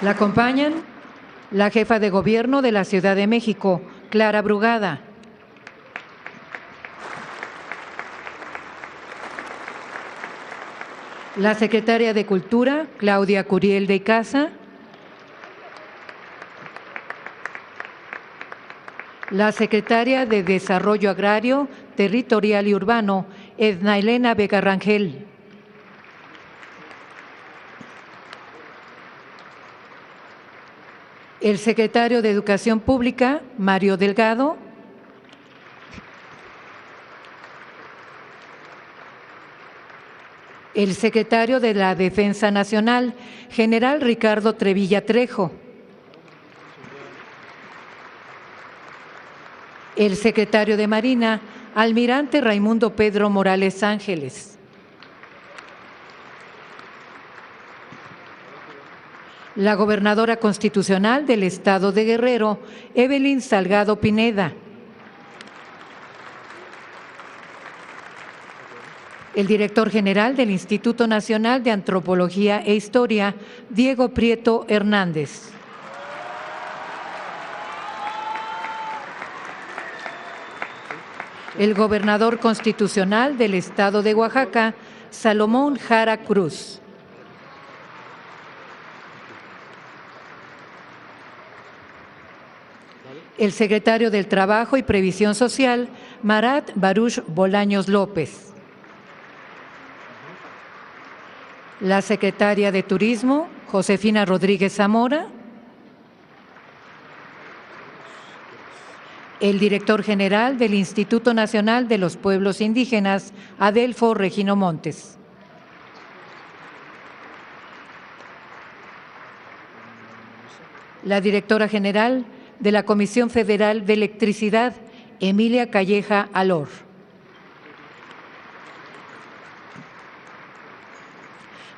La acompañan la jefa de gobierno de la Ciudad de México, Clara Brugada. La secretaria de Cultura, Claudia Curiel de Icaza. La secretaria de Desarrollo Agrario, Territorial y Urbano, Edna Elena Vega Rangel. El secretario de Educación Pública, Mario Delgado. El secretario de la Defensa Nacional, general Ricardo Trevilla Trejo. El secretario de Marina, almirante Raimundo Pedro Morales Ángeles. La gobernadora constitucional del Estado de Guerrero, Evelyn Salgado Pineda. El director general del Instituto Nacional de Antropología e Historia, Diego Prieto Hernández. El gobernador constitucional del Estado de Oaxaca, Salomón Jara Cruz. El secretario del Trabajo y Previsión Social, Marat Baruch Bolaños López. La secretaria de Turismo, Josefina Rodríguez Zamora. El director general del Instituto Nacional de los Pueblos Indígenas, Adelfo Regino Montes. La directora general de la Comisión Federal de Electricidad, Emilia Calleja Alor.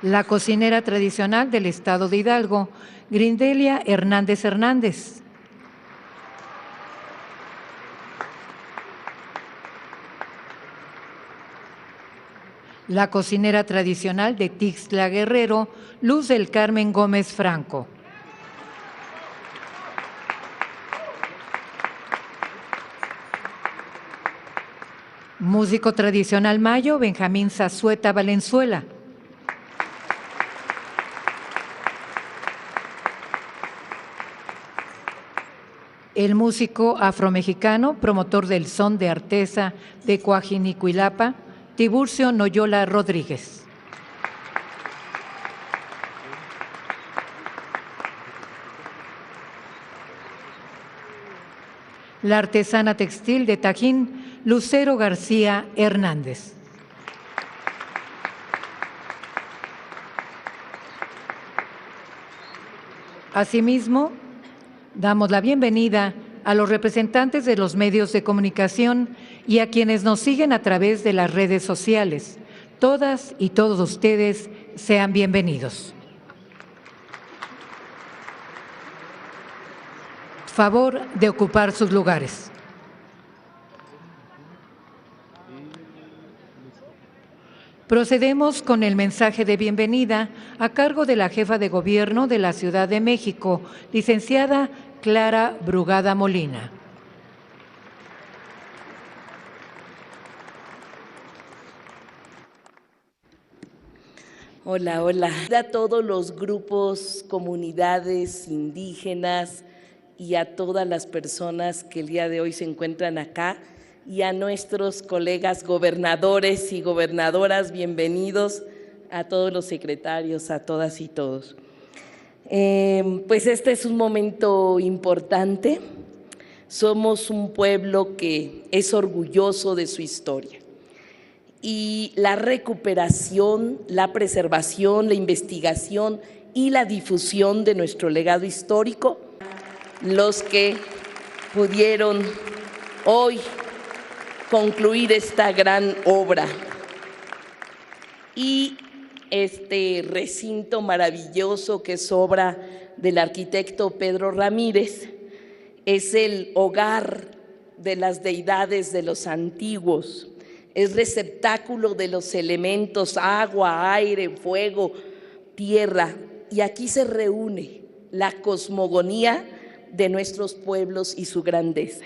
La cocinera tradicional del Estado de Hidalgo, Grindelia Hernández Hernández. La cocinera tradicional de Tixtla Guerrero, Luz del Carmen Gómez Franco. Músico tradicional mayo, Benjamín Zazueta Valenzuela. El músico afromexicano, promotor del son de artesa de Coajinicuilapa, Tiburcio Noyola Rodríguez. La artesana textil de Tajín, Lucero García Hernández. Asimismo, damos la bienvenida a los representantes de los medios de comunicación y a quienes nos siguen a través de las redes sociales. Todas y todos ustedes sean bienvenidos. Favor de ocupar sus lugares. Procedemos con el mensaje de bienvenida a cargo de la jefa de gobierno de la Ciudad de México, licenciada Clara Brugada Molina. Hola, hola. A todos los grupos, comunidades indígenas y a todas las personas que el día de hoy se encuentran acá y a nuestros colegas gobernadores y gobernadoras, bienvenidos a todos los secretarios, a todas y todos. Pues este es un momento importante. Somos un pueblo que es orgulloso de su historia. Y la recuperación, la preservación, la investigación y la difusión de nuestro legado histórico, los que pudieron hoy concluir esta gran obra. Y este recinto maravilloso que es obra del arquitecto Pedro Ramírez es el hogar de las deidades de los antiguos, es receptáculo de los elementos agua, aire, fuego, tierra, y aquí se reúne la cosmogonía de nuestros pueblos y su grandeza.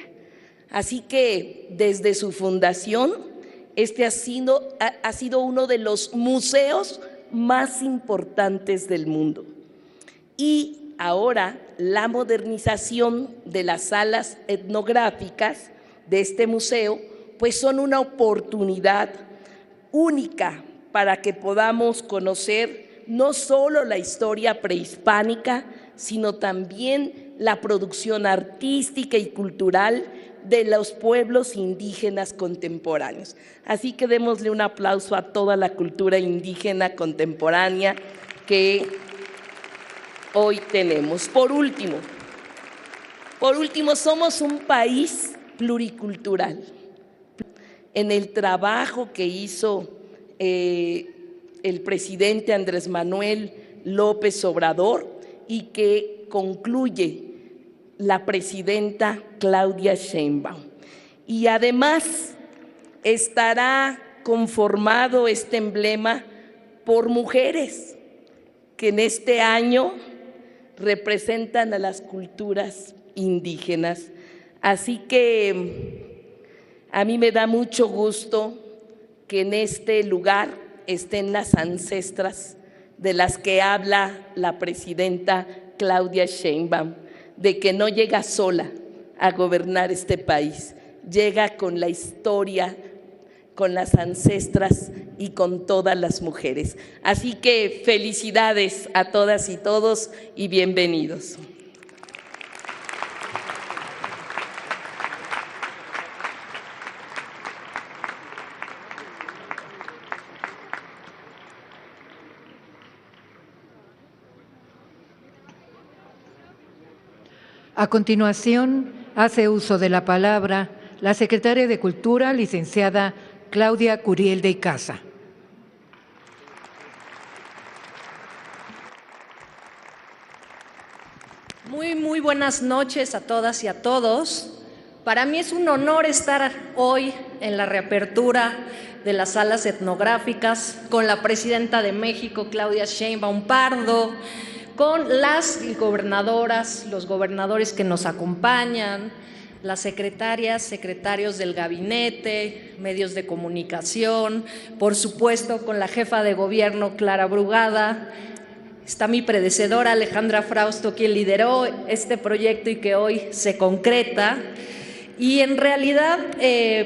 Así que desde su fundación, este ha sido uno de los museos más importantes del mundo. Y ahora la modernización de las salas etnográficas de este museo, pues son una oportunidad única para que podamos conocer no solo la historia prehispánica, sino también la producción artística y cultural de los pueblos indígenas contemporáneos. Así que démosle un aplauso a toda la cultura indígena contemporánea que hoy tenemos. Por último, somos un país pluricultural. En el trabajo que hizo el presidente Andrés Manuel López Obrador y que concluye la presidenta Claudia Sheinbaum. Y además estará conformado este emblema por mujeres que en este año representan a las culturas indígenas. Así que a mí me da mucho gusto que en este lugar estén las ancestras de las que habla la presidenta Claudia Sheinbaum, de que no llega sola a gobernar este país, llega con la historia, con las ancestras y con todas las mujeres. Así que felicidades a todas y todos y bienvenidos. A continuación, hace uso de la palabra la secretaria de Cultura, licenciada Claudia Curiel de Icaza. Muy buenas noches a todas y a todos. Para mí es un honor estar hoy en la reapertura de las salas etnográficas con la presidenta de México, Claudia Sheinbaum Pardo, con las gobernadoras, los gobernadores que nos acompañan, las secretarias, secretarios del gabinete, medios de comunicación, por supuesto con la jefa de gobierno, Clara Brugada. Está mi predecesora, Alejandra Frausto, quien lideró este proyecto y que hoy se concreta. Y en realidad,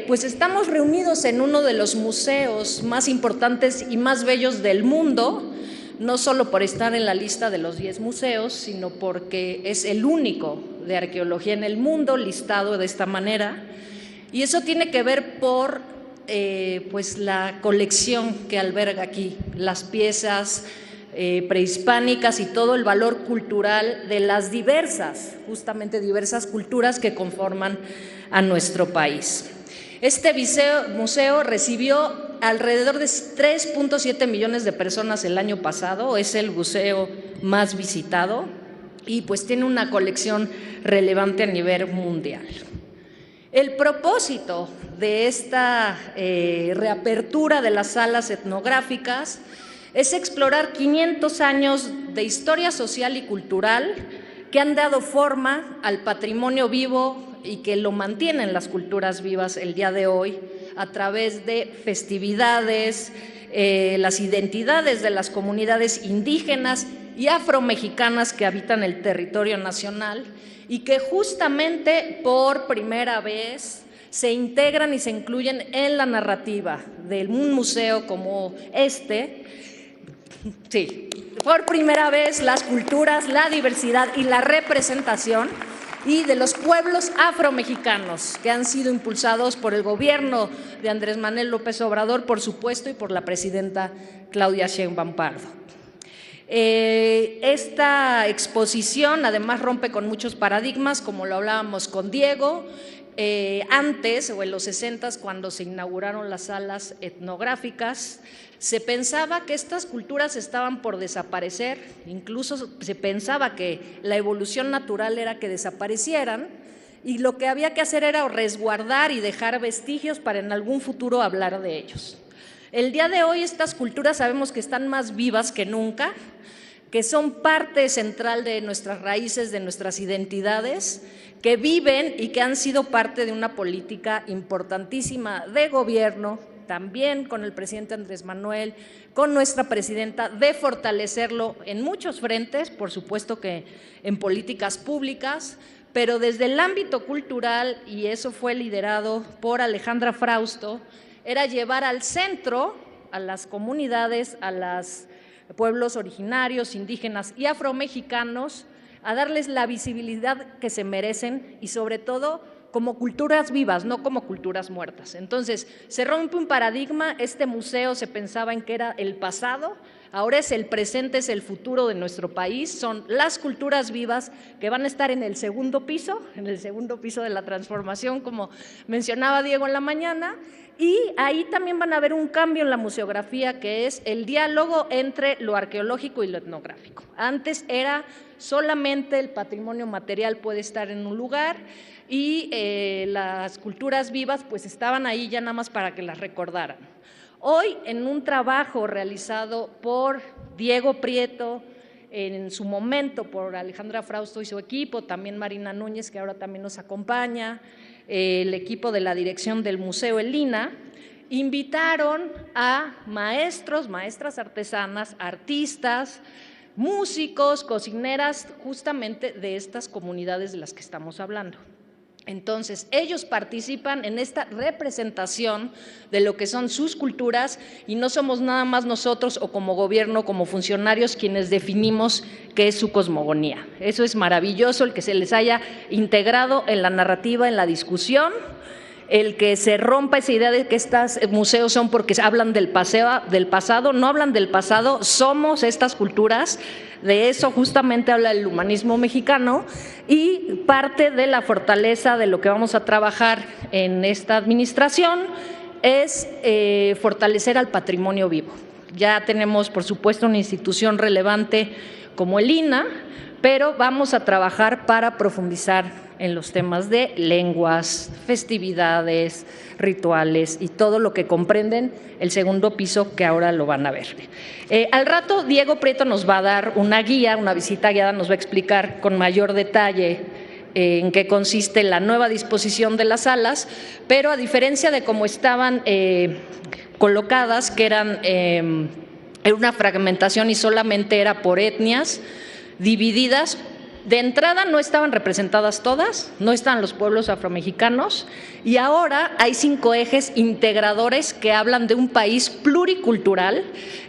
pues estamos reunidos en uno de los museos más importantes y más bellos del mundo, no solo por estar en la lista de los 10 museos, sino porque es el único de arqueología en el mundo listado de esta manera. Y eso tiene que ver por pues la colección que alberga aquí, las piezas prehispánicas y todo el valor cultural de las justamente diversas culturas que conforman a nuestro país. Este museo recibió alrededor de 3.7 millones de personas el año pasado, es el museo más visitado y pues tiene una colección relevante a nivel mundial. El propósito de esta reapertura de las salas etnográficas es explorar 500 años de historia social y cultural que han dado forma al patrimonio vivo y que lo mantienen las culturas vivas el día de hoy a través de festividades, las identidades de las comunidades indígenas y afromexicanas que habitan el territorio nacional y que justamente por primera vez se integran y se incluyen en la narrativa de un museo como este. Sí, por primera vez las culturas, la diversidad y la representación y de los pueblos afromexicanos que han sido impulsados por el gobierno de Andrés Manuel López Obrador, por supuesto, y por la presidenta Claudia Sheinbaum Pardo. Esta exposición además rompe con muchos paradigmas, como lo hablábamos con Diego, antes o en los 60s, cuando se inauguraron las salas etnográficas, se pensaba que estas culturas estaban por desaparecer, incluso se pensaba que la evolución natural era que desaparecieran y lo que había que hacer era resguardar y dejar vestigios para en algún futuro hablar de ellos. El día de hoy estas culturas sabemos que están más vivas que nunca, que son parte central de nuestras raíces, de nuestras identidades, que viven y que han sido parte de una política importantísima de gobierno, también con el presidente Andrés Manuel, con nuestra presidenta, de fortalecerlo en muchos frentes, por supuesto que en políticas públicas, pero desde el ámbito cultural, y eso fue liderado por Alejandra Frausto, era llevar al centro a las comunidades, a los pueblos originarios, indígenas y afromexicanos, a darles la visibilidad que se merecen y sobre todo como culturas vivas, no como culturas muertas. Entonces, se rompe un paradigma, este museo se pensaba en que era el pasado, ahora es el presente, es el futuro de nuestro país, son las culturas vivas que van a estar en el segundo piso de la transformación, como mencionaba Diego en la mañana, y ahí también van a ver un cambio en la museografía, que es el diálogo entre lo arqueológico y lo etnográfico. Antes era solamente el patrimonio material puede estar en un lugar y las culturas vivas pues estaban ahí ya nada más para que las recordaran. Hoy, en un trabajo realizado por Diego Prieto, en su momento por Alejandra Frausto y su equipo, también Marina Núñez, que ahora también nos acompaña, el equipo de la dirección del Museo El Lina, invitaron a maestros, maestras artesanas, artistas, músicos, cocineras, justamente de estas comunidades de las que estamos hablando. Entonces, ellos participan en esta representación de lo que son sus culturas y no somos nada más nosotros o como gobierno, como funcionarios, quienes definimos qué es su cosmogonía. Eso es maravilloso, el que se les haya integrado en la narrativa, en la discusión, el que se rompa esa idea de que estos museos son porque hablan del pasado, no hablan del pasado, somos estas culturas. De eso justamente habla el humanismo mexicano y parte de la fortaleza de lo que vamos a trabajar en esta administración es fortalecer al patrimonio vivo. Ya tenemos, por supuesto, una institución relevante como el INAH, pero vamos a trabajar para profundizar en los temas de lenguas, festividades, rituales y todo lo que comprenden el segundo piso, que ahora lo van a ver. Al rato Diego Prieto nos va a dar una guía, una visita guiada, nos va a explicar con mayor detalle en qué consiste la nueva disposición de las salas, pero a diferencia de cómo estaban colocadas, que eran una fragmentación y solamente era por etnias divididas. De entrada no estaban representadas todas, no estaban los pueblos afromexicanos y ahora hay 5 ejes integradores que hablan de un país pluricultural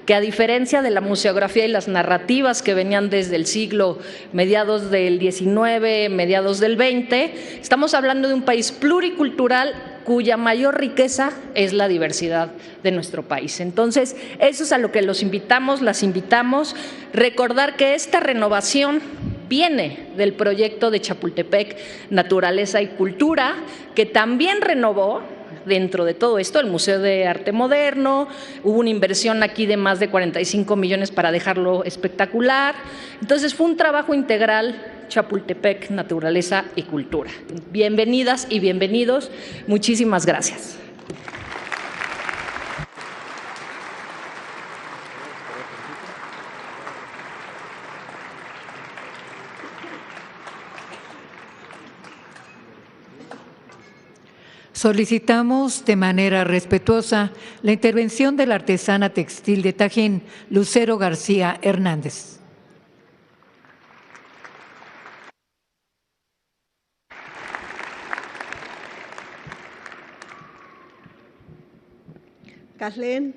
que, a diferencia de la museografía y las narrativas que venían desde el siglo mediados del XIX, mediados del XX, estamos hablando de un país pluricultural cuya mayor riqueza es la diversidad de nuestro país. Entonces, eso es a lo que los invitamos, las invitamos, recordar que esta renovación viene del proyecto de Chapultepec, Naturaleza y Cultura, que también renovó dentro de todo esto el Museo de Arte Moderno. Hubo una inversión aquí de más de 45 millones para dejarlo espectacular. Entonces fue un trabajo integral, Chapultepec, Naturaleza y Cultura. Bienvenidas y bienvenidos. Muchísimas gracias. Solicitamos de manera respetuosa la intervención de la artesana textil de Tajín, Lucero García Hernández. Kaslen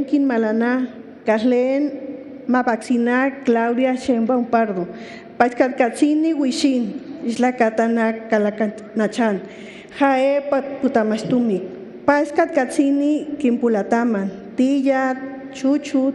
Kinmalana, Kaslen Mapaxina, Claudia Sheinbaum Pardo, Pachkatkatsini Wishin, Isla Katana Kalakanachan, Jae Putamastumi, Pachkatkatsini Kimpulataman, Tilla, Chuchut,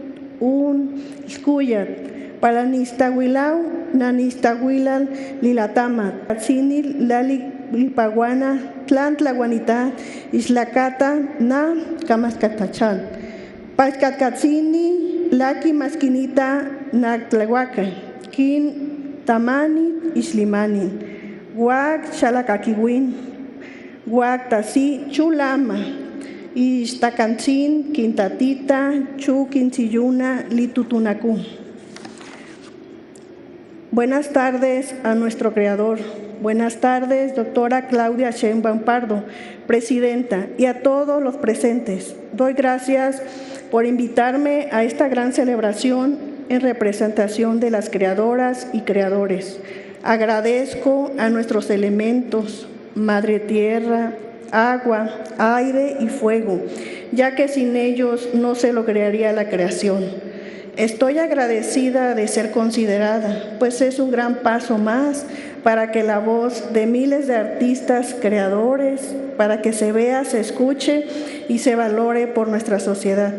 Skuyat, Palanistahuilau, Nanistahuilal, Lilatama, Katsini, Lali Lipaguana, Tlantlaguanita, Islacata, Na, Kamaskatachan, Pachkatkatsini, Laki Maskinita, Naktlahuaca, Kin Tamani, Islimanin, Guac Xalakakiwin, Guac Tasi, Chulama, Istacancin, Quintatita, Chu Quincilluna, Litutunacu. Buenas tardes a nuestro creador. Buenas tardes, doctora Claudia Sheinbaum Pardo, presidenta, y a todos los presentes. Doy gracias por invitarme a esta gran celebración en representación de las creadoras y creadores. Agradezco a nuestros elementos, Madre Tierra, agua, aire y fuego, ya que sin ellos no se lograría la creación. Estoy agradecida de ser considerada, pues es un gran paso más para que la voz de miles de artistas, creadores, para que se vea, se escuche y se valore por nuestra sociedad.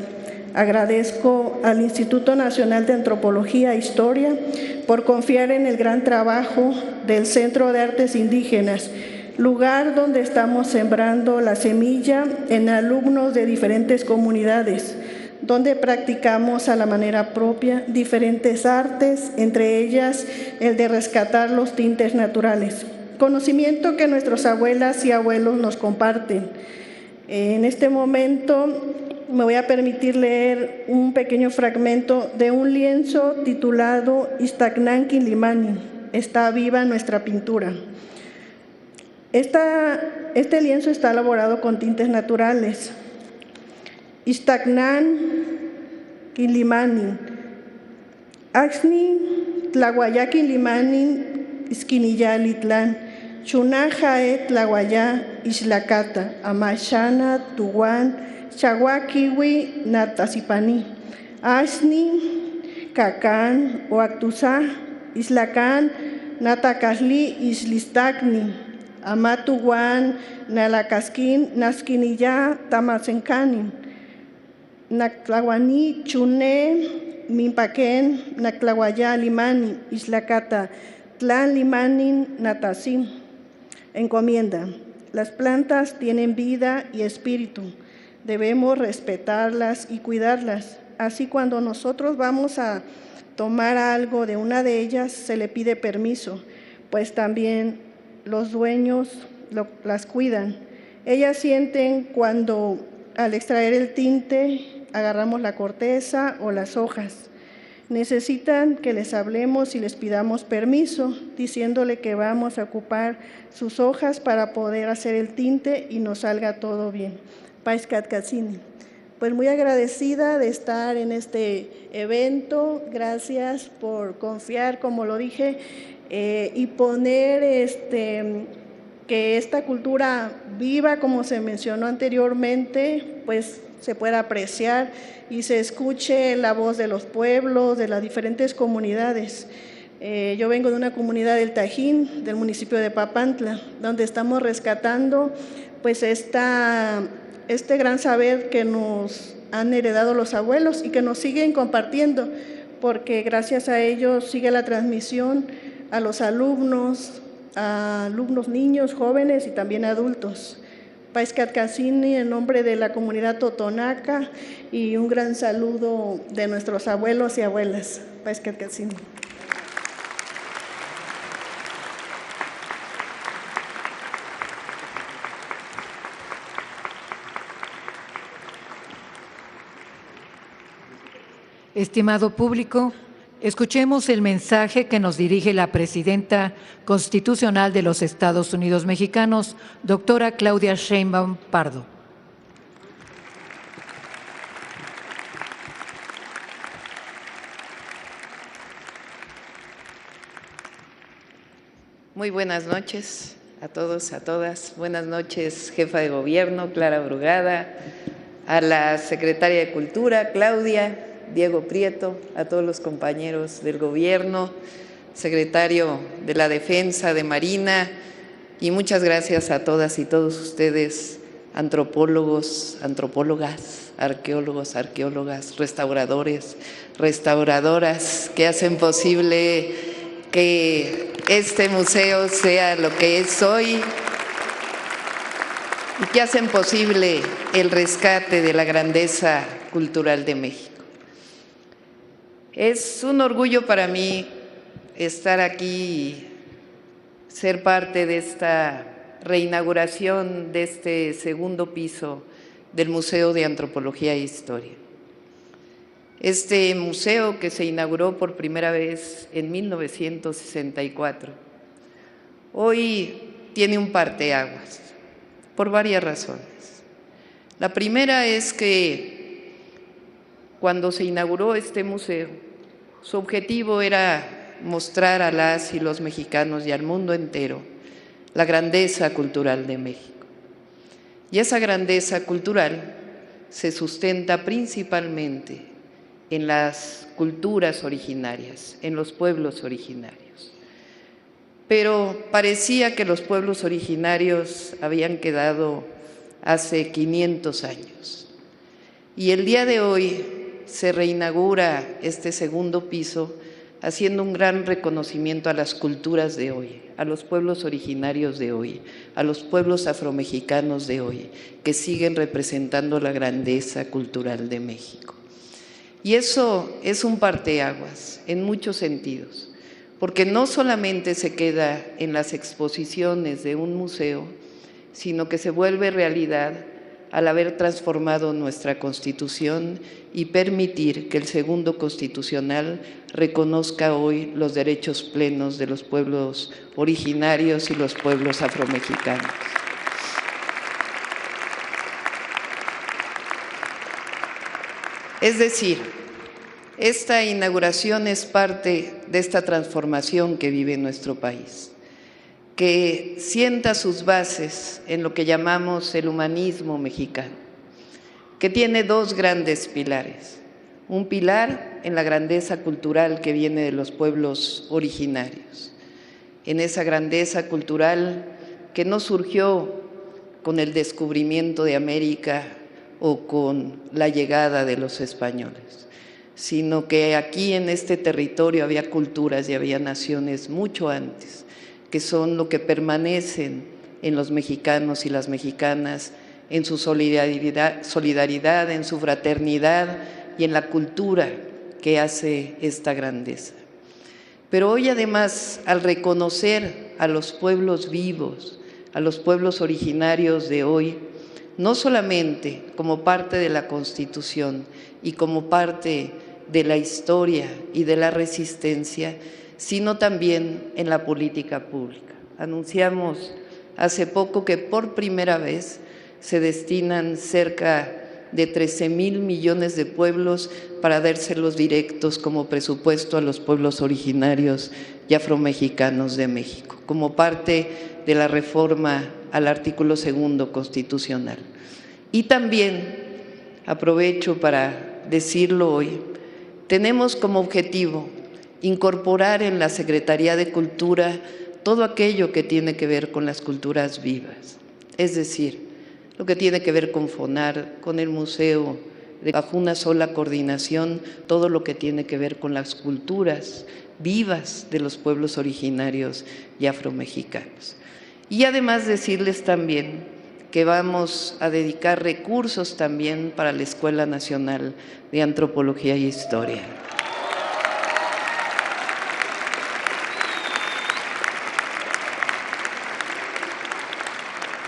Agradezco al Instituto Nacional de Antropología e Historia por confiar en el gran trabajo del Centro de Artes Indígenas, lugar donde estamos sembrando la semilla en alumnos de diferentes comunidades, donde practicamos a la manera propia diferentes artes, entre ellas el de rescatar los tintes naturales, conocimiento que nuestras abuelas y abuelos nos comparten. En este momento me voy a permitir leer un pequeño fragmento de un lienzo titulado Ixtacnan Quinlimani, está viva nuestra pintura. Este lienzo está elaborado con tintes naturales. Ixtacnan Quinlimani, Axni Tlahuayá Quinlimani Isquiniyalitlán, Chunajae Tlahuayá Islacata, Amashana Tuguán, Chahuaquiwi Natasipani, Axni Cacán Oactusá, Islacán Natacasli Islistacni, Amatuguán Nalacasquín Nasquiniyá Tamasencani, Nactlahuaní Chuné Mimpaquén Nactlahuayá Limani Islacata Tlán Limanin Natasim. Encomienda. Las plantas tienen vida y espíritu. Debemos respetarlas y cuidarlas. Así, cuando nosotros vamos a tomar algo de una de ellas, se le pide permiso, pues también los dueños las cuidan. Ellas sienten cuando al extraer el tinte agarramos la corteza o las hojas. Necesitan que les hablemos y les pidamos permiso, diciéndole que vamos a ocupar sus hojas para poder hacer el tinte y nos salga todo bien. Paiscatkacini. Pues muy agradecida de estar en este evento. Gracias por confiar, como lo dije, y poner que esta cultura viva, como se mencionó anteriormente, pues se pueda apreciar y se escuche la voz de los pueblos, de las diferentes comunidades. Yo vengo de una comunidad del Tajín, del municipio de Papantla, donde estamos rescatando pues este gran saber que nos han heredado los abuelos y que nos siguen compartiendo, porque gracias a ellos sigue la transmisión a los alumnos niños, jóvenes y también adultos. Paiscatkacini, en nombre de la comunidad totonaca, y un gran saludo de nuestros abuelos y abuelas. Paiscatkacini. Estimado público, escuchemos el mensaje que nos dirige la presidenta constitucional de los Estados Unidos mexicanos, doctora Claudia Sheinbaum Pardo. Muy buenas noches a todos, a todas. Buenas noches, jefa de gobierno, Clara Brugada, a la secretaria de Cultura, Claudia, Diego Prieto, a todos los compañeros del gobierno, secretario de la Defensa, de Marina, y muchas gracias a todas y todos ustedes, antropólogos, antropólogas, arqueólogos, arqueólogas, restauradores, restauradoras, que hacen posible que este museo sea lo que es hoy y que hacen posible el rescate de la grandeza cultural de México. Es un orgullo para mí estar aquí y ser parte de esta reinauguración de este segundo piso del Museo de Antropología e Historia. Este museo, que se inauguró por primera vez en 1964, hoy tiene un parteaguas por varias razones. La primera es que cuando se inauguró este museo, su objetivo era mostrar a las y los mexicanos y al mundo entero la grandeza cultural de México. Y esa grandeza cultural se sustenta principalmente en las culturas originarias, en los pueblos originarios. Pero parecía que los pueblos originarios habían quedado hace 500 años. Y el día de hoy se reinaugura este segundo piso haciendo un gran reconocimiento a las culturas de hoy, a los pueblos originarios de hoy, a los pueblos afromexicanos de hoy, que siguen representando la grandeza cultural de México. Y eso es un parteaguas en muchos sentidos, porque no solamente se queda en las exposiciones de un museo, sino que se vuelve realidad al haber transformado nuestra Constitución y permitir que el segundo constitucional reconozca hoy los derechos plenos de los pueblos originarios y los pueblos afromexicanos. Es decir, esta inauguración es parte de esta transformación que vive nuestro país, que sienta sus bases en lo que llamamos el humanismo mexicano, que tiene dos grandes pilares. Un pilar en la grandeza cultural que viene de los pueblos originarios, en esa grandeza cultural que no surgió con el descubrimiento de América o con la llegada de los españoles, sino que aquí en este territorio había culturas y había naciones mucho antes, que son lo que permanecen en los mexicanos y las mexicanas, en su solidaridad, en su fraternidad y en la cultura que hace esta grandeza. Pero hoy además, al reconocer a los pueblos vivos, a los pueblos originarios de hoy, no solamente como parte de la Constitución y como parte de la historia y de la resistencia, sino también en la política pública. Anunciamos hace poco que por primera vez se destinan cerca de 13,000 millones de pueblos para dárselos directos como presupuesto a los pueblos originarios y afromexicanos de México, como parte de la reforma al artículo 2 constitucional. Y también, aprovecho para decirlo hoy, tenemos como objetivo incorporar en la Secretaría de Cultura todo aquello que tiene que ver con las culturas vivas, es decir, lo que tiene que ver con FONAR, con el museo, bajo una sola coordinación, todo lo que tiene que ver con las culturas vivas de los pueblos originarios y afromexicanos. Y además decirles también que vamos a dedicar recursos también para la Escuela Nacional de Antropología y Historia.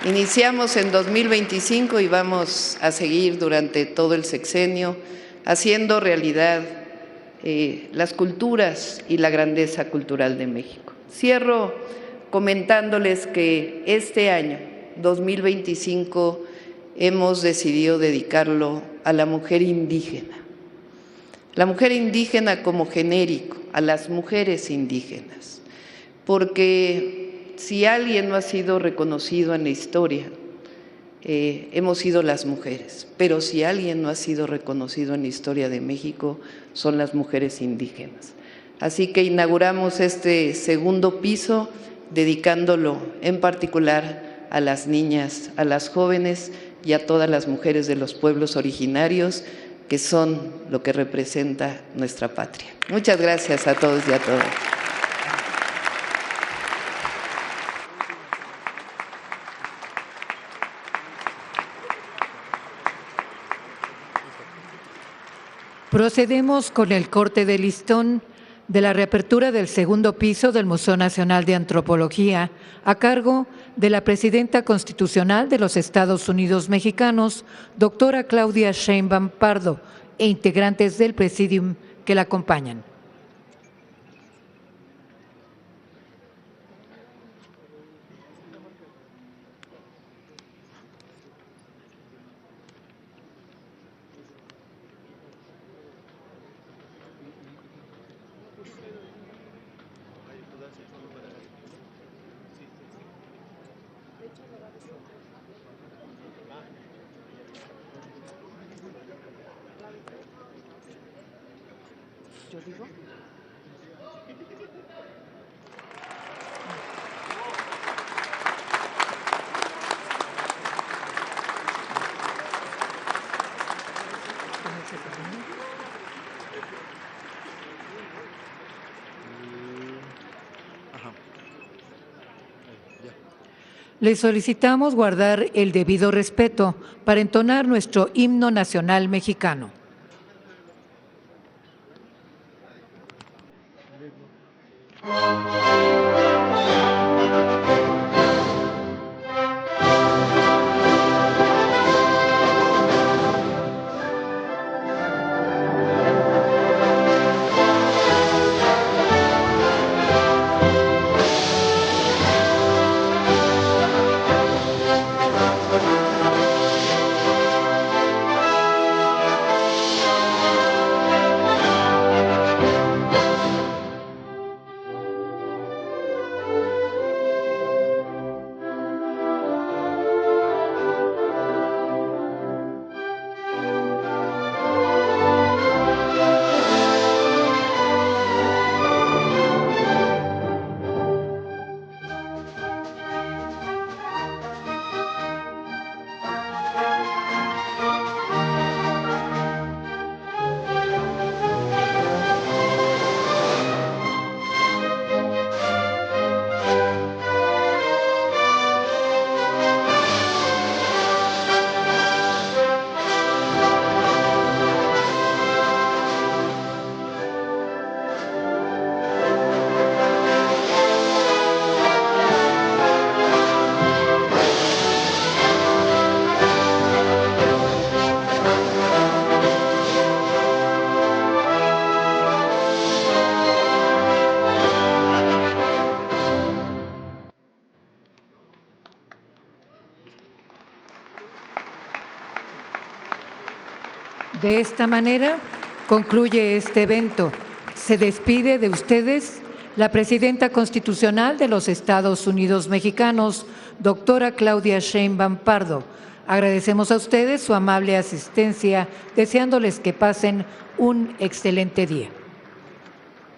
Iniciamos en 2025 y vamos a seguir durante todo el sexenio haciendo realidad las culturas y la grandeza cultural de México. Cierro comentándoles que este año, 2025, hemos decidido dedicarlo a la mujer indígena. La mujer indígena como genérico, a las mujeres indígenas, porque si alguien no ha sido reconocido en la historia, hemos sido las mujeres, pero si alguien no ha sido reconocido en la historia de México, son las mujeres indígenas. Así que inauguramos este segundo piso, dedicándolo en particular a las niñas, a las jóvenes y a todas las mujeres de los pueblos originarios, que son lo que representa nuestra patria. Muchas gracias a todos y a todas. Procedemos con el corte de listón de la reapertura del segundo piso del Museo Nacional de Antropología, a cargo de la Presidenta Constitucional de los Estados Unidos Mexicanos, doctora Claudia Sheinbaum Pardo, e integrantes del Presidium que la acompañan. Les solicitamos guardar el debido respeto para entonar nuestro himno nacional mexicano. De esta manera concluye este evento. Se despide de ustedes la presidenta constitucional de los Estados Unidos mexicanos, doctora Claudia Sheinbaum Pardo. Agradecemos a ustedes su amable asistencia, deseándoles que pasen un excelente día.